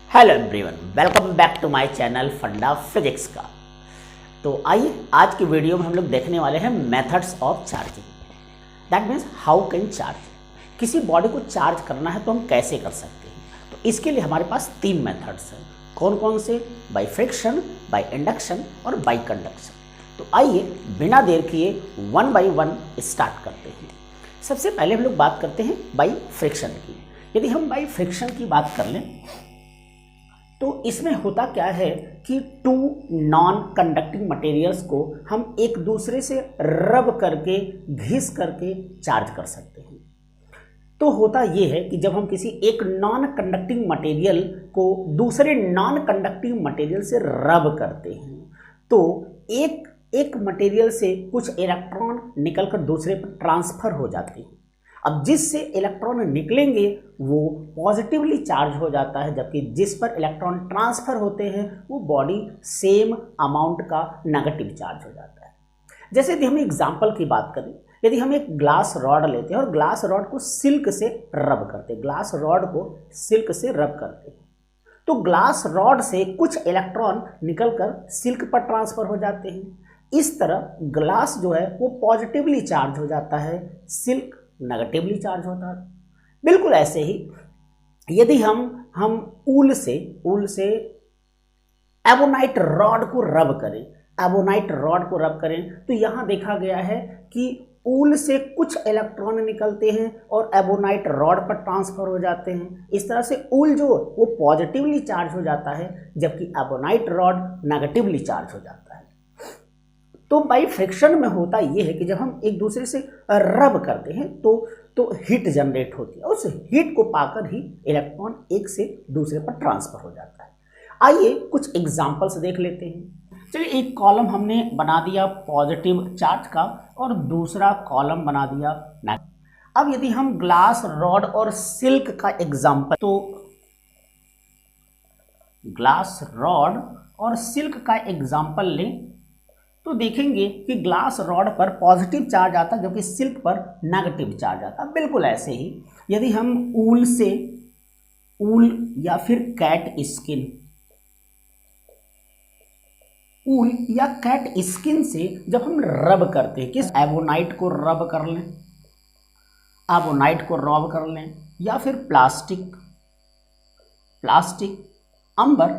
Hello everyone, welcome back to my channel funda physics का। तो आइए आज की वीडियो में हम लोग देखने वाले हैं methods of charging. That means how can charge. किसी बॉडी को चार्ज करना है तो हम कैसे कर सकते हैं। तो इसके लिए हमारे पास तीन मेथड्स हैं। कौन कौन से? बाय फ्रिक्शन, बाय इंडक्शन और बाय कंडक्शन। तो आइए बिना देर किए वन बाय वन स्टार्ट करते हैं। सबसे पहले हम लोग बात करते हैं बाय फ्रिक्शन की। यदि हम बाय फ्रिक्शन की बात कर लें तो इसमें होता क्या है कि टू नॉन कंडक्टिंग मटेरियल्स को हम एक दूसरे से रब करके घिस करके चार्ज कर सकते हैं। तो होता ये है कि जब हम किसी एक नॉन कंडक्टिंग मटेरियल को दूसरे नॉन कंडक्टिंग मटेरियल से रब करते हैं तो एक मटेरियल से कुछ इलेक्ट्रॉन निकलकर दूसरे पर ट्रांसफर हो जाते हैं। अब जिससे इलेक्ट्रॉन निकलेंगे वो पॉजिटिवली चार्ज हो जाता है, जबकि जिस पर इलेक्ट्रॉन ट्रांसफर होते हैं वो बॉडी सेम अमाउंट का नेगेटिव चार्ज हो जाता है। जैसे यदि हम एग्जांपल की बात करें, यदि हम एक ग्लास रॉड लेते हैं और ग्लास रॉड को सिल्क से रब करते हैं, ग्लास रॉड को सिल्क से रब करते हैं तो ग्लास रॉड से कुछ इलेक्ट्रॉन निकलकर सिल्क पर ट्रांसफर हो जाते हैं। इस तरह ग्लास जो है वो पॉजिटिवली चार्ज हो जाता है, सिल्क नेगेटिवली चार्ज होता है। बिल्कुल ऐसे ही यदि हम ऊल से एबोनाइट रॉड को रब करें तो यहाँ देखा गया है कि ऊल से कुछ इलेक्ट्रॉन निकलते हैं और एबोनाइट रॉड पर ट्रांसफर हो जाते हैं। इस तरह से ऊल जो वो पॉजिटिवली चार्ज हो जाता है, जबकि एबोनाइट रॉड नेगेटिवली चार्ज हो जाता है। तो बाय फ्रिक्शन में होता ये है कि जब हम एक दूसरे से रब करते हैं तो हीट जनरेट होती है। उस हीट को पाकर ही इलेक्ट्रॉन एक से दूसरे पर ट्रांसफर हो जाता है। आइए कुछ एग्जांपल्स देख लेते हैं। चलिए, एक कॉलम हमने बना दिया पॉजिटिव चार्ज का और दूसरा कॉलम बना दिया नेगेटिव। अब यदि हम ग्लास रॉड और सिल्क का एग्जांपल, तो ग्लास रॉड और सिल्क का एग्जांपल लें तो देखेंगे कि ग्लास रॉड पर पॉजिटिव चार्ज आता है जबकि सिल्क पर नेगेटिव चार्ज आता है। बिल्कुल ऐसे ही यदि हम ऊल या फिर कैट स्किन से जब हम रब करते हैं, किस एबोनाइट को रब कर लें या फिर प्लास्टिक, अंबर,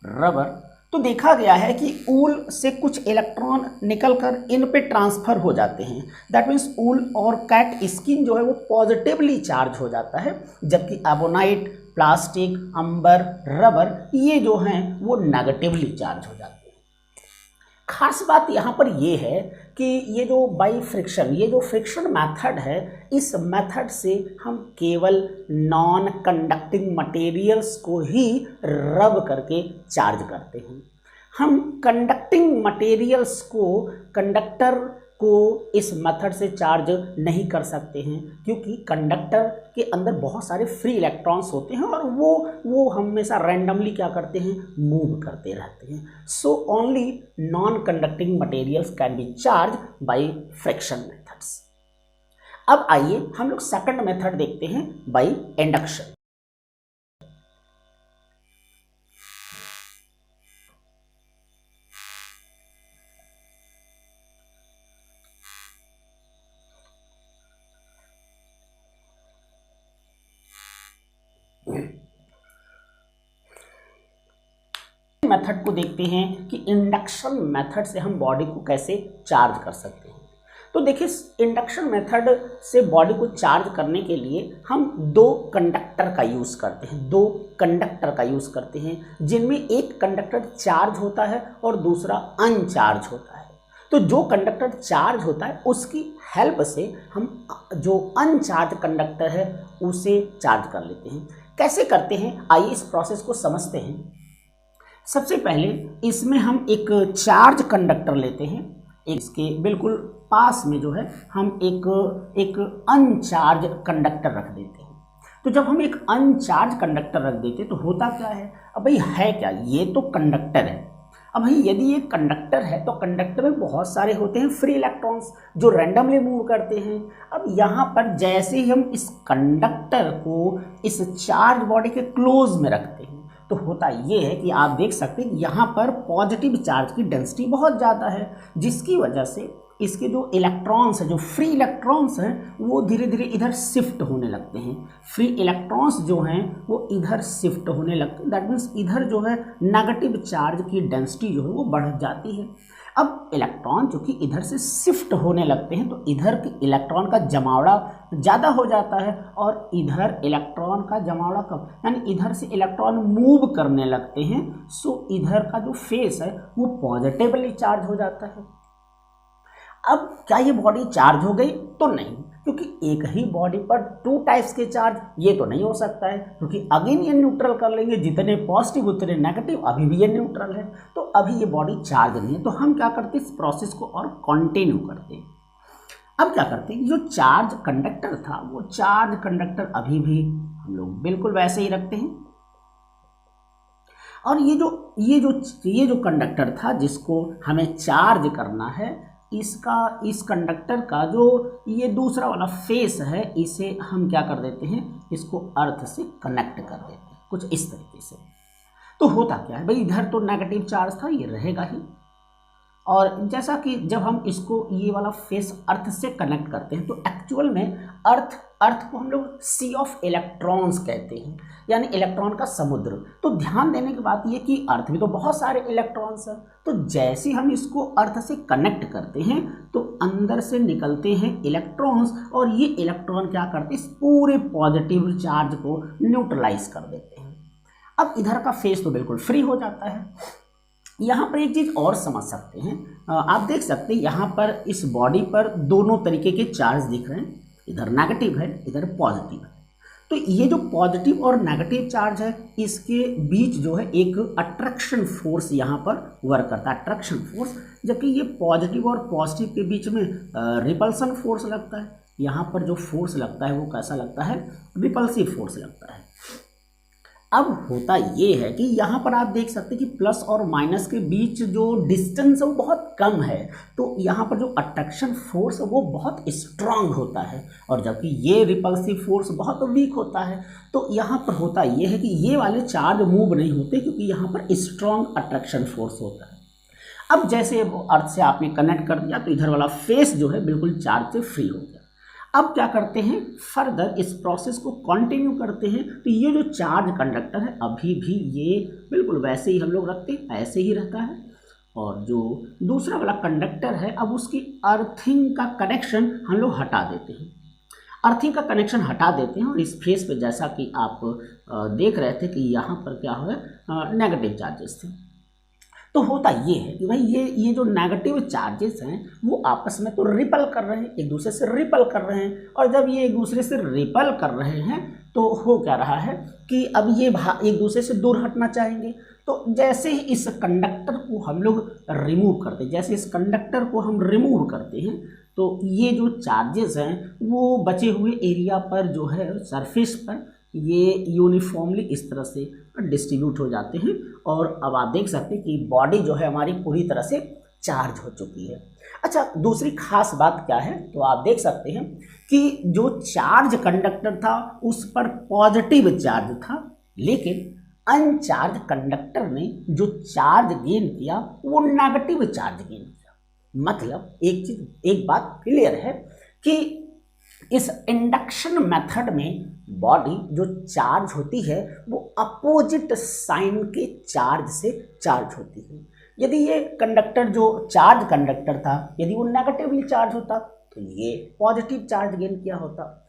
रबर, तो देखा गया है कि ऊल से कुछ इलेक्ट्रॉन निकलकर इन पे ट्रांसफर हो जाते हैं। दैट मीन्स ऊल और कैट स्किन जो है वो पॉजिटिवली चार्ज हो जाता है, जबकि एबोनाइट, प्लास्टिक, अंबर, रबर ये जो हैं वो नेगेटिवली चार्ज हो जाते हैं। खास बात यहाँ पर ये है कि ये जो फ्रिक्शन मेथड है, इस मेथड से हम केवल नॉन कंडक्टिंग मटेरियल्स को ही रब करके चार्ज करते हैं। हम कंडक्टिंग मटेरियल्स कंडक्टर को इस मेथड से चार्ज नहीं कर सकते हैं, क्योंकि कंडक्टर के अंदर बहुत सारे फ्री इलेक्ट्रॉन्स होते हैं और वो हमेशा रैंडमली क्या करते हैं, मूव करते रहते हैं। So only non conducting materials can be charge by friction methods. अब आइए हम लोग सेकंड मेथड देखते हैं, बाय इंडक्शन। मेथड को देखते हैं कि इंडक्शन मेथड से हम बॉडी को कैसे चार्ज कर सकते हैं। तो देखिए, इंडक्शन मेथड से बॉडी को चार्ज करने के लिए हम दो कंडक्टर का यूज़ करते हैं, जिनमें एक कंडक्टर चार्ज होता है और दूसरा अनचार्ज होता है। तो जो कंडक्टर चार्ज होता है उसकी हेल्प से हम जो अनचार्ज कंडक्टर है उसे चार्ज कर लेते हैं। कैसे करते हैं, आइए इस प्रोसेस को समझते हैं। सबसे पहले इसमें हम एक चार्ज कंडक्टर लेते हैं, इसके बिल्कुल पास में जो है हम एक अनचार्ज कंडक्टर रख देते हैं। तो जब हम एक अनचार्ज कंडक्टर रख देते हैं तो होता क्या है, अब भाई है क्या, ये तो कंडक्टर है। अब भाई यदि ये कंडक्टर है तो कंडक्टर में बहुत सारे होते हैं फ्री इलेक्ट्रॉन्स जो रैंडमली मूव करते हैं। अब यहाँ पर जैसे ही हम इस कंडक्टर को इस चार्ज बॉडी के क्लोज में रखते हैं तो होता ये है कि आप देख सकते हैं यहाँ पर पॉजिटिव चार्ज की डेंसिटी बहुत ज़्यादा है, जिसकी वजह से इसके जो इलेक्ट्रॉन्स हैं, जो फ्री इलेक्ट्रॉन्स हैं, वो धीरे धीरे इधर शिफ्ट होने लगते हैं। फ्री इलेक्ट्रॉन्स जो हैं वो इधर शिफ्ट होने लगते हैं। दैट मीन्स इधर जो है नेगेटिव चार्ज की डेंसिटी जो है वो बढ़ जाती है। अब इलेक्ट्रॉन जो कि इधर से शिफ्ट होने लगते हैं तो इधर के इलेक्ट्रॉन का जमावड़ा ज़्यादा हो जाता है और इधर इलेक्ट्रॉन का जमावड़ा कम, यानी इधर से इलेक्ट्रॉन मूव करने लगते हैं। सो इधर का जो फेस है वो पॉजिटिवली चार्ज हो जाता है। अब क्या ये बॉडी चार्ज हो गई? तो नहीं, क्योंकि एक ही बॉडी पर टू टाइप्स के चार्ज ये तो नहीं हो सकता है, क्योंकि अगेन ये न्यूट्रल कर लेंगे, जितने पॉजिटिव उतने नेगेटिव, अभी भी ये न्यूट्रल है, तो अभी ये बॉडी चार्ज नहीं है। तो हम क्या करते हैं, इस प्रोसेस को और कंटिन्यू करते हैं। अब क्या करते हैं, जो चार्ज कंडक्टर था वो चार्ज कंडक्टर अभी भी हम लोग बिल्कुल वैसे ही रखते हैं। और ये जो कंडक्टर था जिसको हमें चार्ज करना है, इस कंडक्टर का जो ये दूसरा वाला फेस है, इसे हम क्या कर देते हैं, इसको अर्थ से कनेक्ट कर देते हैं कुछ इस तरीके से। तो होता क्या है भाई, इधर तो नेगेटिव चार्ज था, ये रहेगा ही। और जैसा कि जब हम इसको ये वाला फेस अर्थ से कनेक्ट करते हैं तो एक्चुअल में अर्थ को हम लोग सी ऑफ इलेक्ट्रॉन्स कहते हैं, यानी इलेक्ट्रॉन का समुद्र। तो ध्यान देने की बात ये कि अर्थ में तो बहुत सारे इलेक्ट्रॉन्स हैं, तो जैसे हम इसको अर्थ से कनेक्ट करते हैं तो अंदर से निकलते हैं इलेक्ट्रॉन्स, और ये इलेक्ट्रॉन क्या करते हैं, इस पूरे पॉजिटिव चार्ज को न्यूट्रलाइज कर देते हैं। अब इधर का फेस तो बिल्कुल फ्री हो जाता है। यहाँ पर एक चीज़ और समझ सकते हैं, आप देख सकते हैं यहाँ पर इस बॉडी पर दोनों तरीके के चार्ज दिख रहे हैं, इधर नेगेटिव है, इधर पॉजिटिव है। तो ये जो पॉजिटिव और नेगेटिव चार्ज है, इसके बीच जो है एक अट्रैक्शन फोर्स यहाँ पर वर्क करता है, अट्रैक्शन फोर्स। जबकि ये पॉजिटिव और पॉजिटिव के बीच में रिपल्सन फोर्स लगता है। यहाँ पर जो फोर्स लगता है वो कैसा लगता है, रिपल्सिव फोर्स लगता है। अब होता ये है कि यहाँ पर आप देख सकते हैं कि प्लस और माइनस के बीच जो डिस्टेंस है वो बहुत कम है, तो यहाँ पर जो अट्रैक्शन फोर्स है वो बहुत स्ट्रांग होता है, और जबकि ये रिपल्सिव फोर्स बहुत वीक होता है। तो यहाँ पर होता ये है कि ये वाले चार्ज मूव नहीं होते, क्योंकि यहाँ पर स्ट्रांग अट्रैक्शन फोर्स होता है। अब जैसे अर्थ से आपने कनेक्ट कर दिया तो इधर वाला फेस जो है बिल्कुल चार्ज से फ्री हो गया। अब क्या करते हैं, फर्दर इस प्रोसेस को कंटिन्यू करते हैं। तो ये जो चार्ज कंडक्टर है अभी भी ये बिल्कुल वैसे ही हम लोग रखते हैं, ऐसे ही रहता है। और जो दूसरा वाला कंडक्टर है, अब उसकी अर्थिंग का कनेक्शन हम लोग हटा देते हैं, अर्थिंग का कनेक्शन हटा देते हैं। और इस फेस पे जैसा कि आप देख रहे थे कि यहाँ पर क्या हुआ, नेगेटिव चार्जेस थे। तो होता ये है कि भाई ये जो नेगेटिव चार्जेस हैं वो आपस में तो रिपल कर रहे हैं, एक दूसरे से रिपल कर रहे हैं। और जब ये एक दूसरे से रिपल कर रहे हैं तो हो क्या रहा है कि अब ये एक दूसरे से दूर हटना चाहेंगे। तो जैसे ही इस कंडक्टर को हम लोग रिमूव करते हैं, जैसे इस कंडक्टर को हम रिमूव करते हैं तो ये जो चार्जेस हैं वो बचे हुए एरिया पर जो है सरफेस पर ये यूनिफॉर्मली इस तरह से डिस्ट्रीब्यूट हो जाते हैं। और अब आप देख सकते हैं कि बॉडी जो है हमारी पूरी तरह से चार्ज हो चुकी है। अच्छा, दूसरी खास बात क्या है, तो आप देख सकते हैं कि जो चार्ज कंडक्टर था उस पर पॉजिटिव चार्ज था, लेकिन अनचार्ज कंडक्टर ने जो चार्ज गेन किया वो नेगेटिव चार्ज गेन किया। मतलब एक बात क्लियर है कि इस इंडक्शन मेथड में बॉडी जो चार्ज होती है वो अपोजिट साइन के चार्ज से चार्ज होती है। यदि ये कंडक्टर जो चार्ज कंडक्टर था, यदि वो नेगेटिवली चार्ज होता तो ये पॉजिटिव चार्ज गेन किया होता।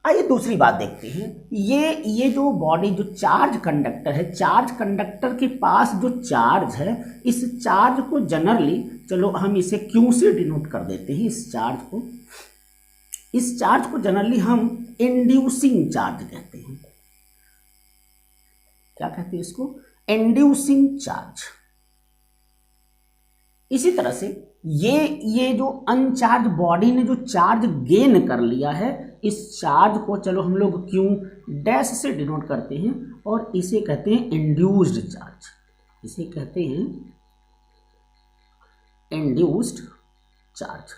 आइए दूसरी बात देखते हैं, ये जो बॉडी जो चार्ज कंडक्टर है, चार्ज कंडक्टर के पास जो चार्ज है, इस चार्ज को जनरली, चलो हम इसे क्यू से डिनोट कर देते हैं, इस चार्ज को जनरली हम इंड्यूसिंग चार्ज कहते हैं। क्या कहते हैं इसको, इंड्यूसिंग चार्ज। इसी तरह से ये जो अनचार्ज बॉडी ने जो चार्ज गेन कर लिया है, इस चार्ज को चलो हम लोग क्यू डैश से डिनोट करते हैं और इसे कहते हैं इंड्यूस्ड चार्ज, इसे कहते हैं इंड्यूस्ड चार्ज।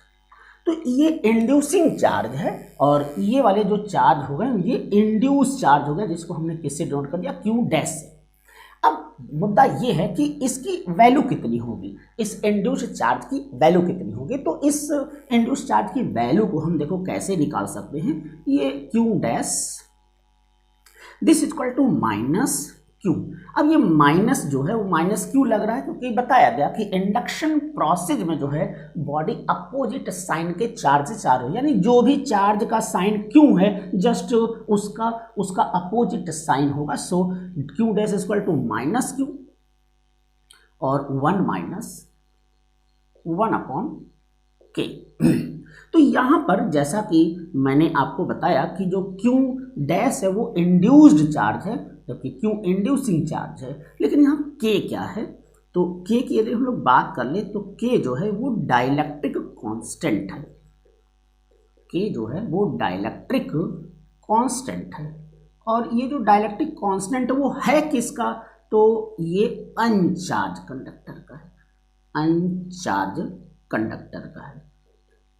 तो ये इंड्यूसिंग चार्ज है और ये वाले जो चार्ज हो गए ये इंड्यूस चार्ज हो गया, जिसको हमने किससे डिनोट कर दिया, क्यू डैश से। अब मुद्दा ये है कि इसकी वैल्यू कितनी होगी, इस इंड्यूस चार्ज की वैल्यू कितनी होगी। तो इस इंड्यूस चार्ज की वैल्यू को हम देखो कैसे निकाल सकते हैं। ये Q dash this equal to minus Q. अब ये माइनस जो है वो माइनस क्यू लग रहा है क्योंकि बताया गया कि इंडक्शन प्रोसेस में जो है बॉडी अपोजिट साइन के चार्ज से चार्ज हो, यानी जो भी चार्ज का साइन क्यू है जस्ट उसका अपोजिट साइन होगा। So Q dash equal to minus Q और 1 माइनस 1 अपॉन के। तो यहाँ पर जैसा कि मैंने आपको बताया कि जो क्यू डैश है वो इंड्यूस्ड चार्ज है जबकि क्यू इंड्यूसिंग चार्ज है, लेकिन यहाँ के क्या है, तो के की यदि हम लोग बात कर ले तो के जो है वो डाइलेक्ट्रिक कांस्टेंट है। के जो है वो डाइलेक्ट्रिक कांस्टेंट है और ये जो डाइलेक्ट्रिक कांस्टेंट है वो है किसका, तो ये अनचार्ज कंडक्टर का है, अनचार्ज कंडक्टर का है,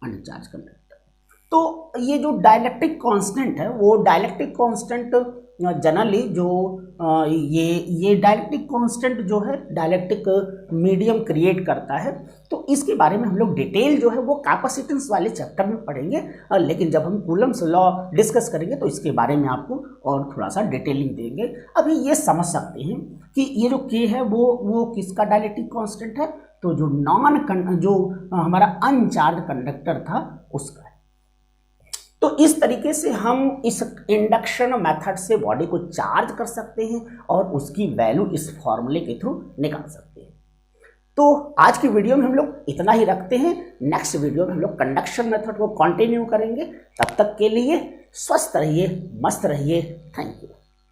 अनचार्ज कंडक्टर। तो ये जो डाइलेक्ट्रिक कांस्टेंट है वो डाइलेक्ट्रिक कांस्टेंट जनरली जो ये डाइलेक्ट्रिक कांस्टेंट जो है डाइलेक्ट्रिक मीडियम क्रिएट करता है। तो इसके बारे में हम लोग डिटेल जो है वो कैपेसिटेंस वाले चैप्टर में पढ़ेंगे, लेकिन जब हम कूलम्स लॉ डिस्कस करेंगे तो इसके बारे में आपको और थोड़ा सा डिटेलिंग देंगे। अभी ये समझ सकते हैं कि ये जो के है वो किसका डाइलेक्ट्रिक कांस्टेंट है, तो जो हमारा अनचार्ज कंडक्टर था उसका है। तो इस तरीके से हम इस इंडक्शन मेथड से बॉडी को चार्ज कर सकते हैं और उसकी वैल्यू इस फॉर्मूले के थ्रू निकाल सकते हैं। तो आज की वीडियो में हम लोग इतना ही रखते हैं। नेक्स्ट वीडियो में हम लोग कंडक्शन मेथड को कंटिन्यू करेंगे। तब तक के लिए स्वस्थ रहिए, मस्त रहिए। Thank you.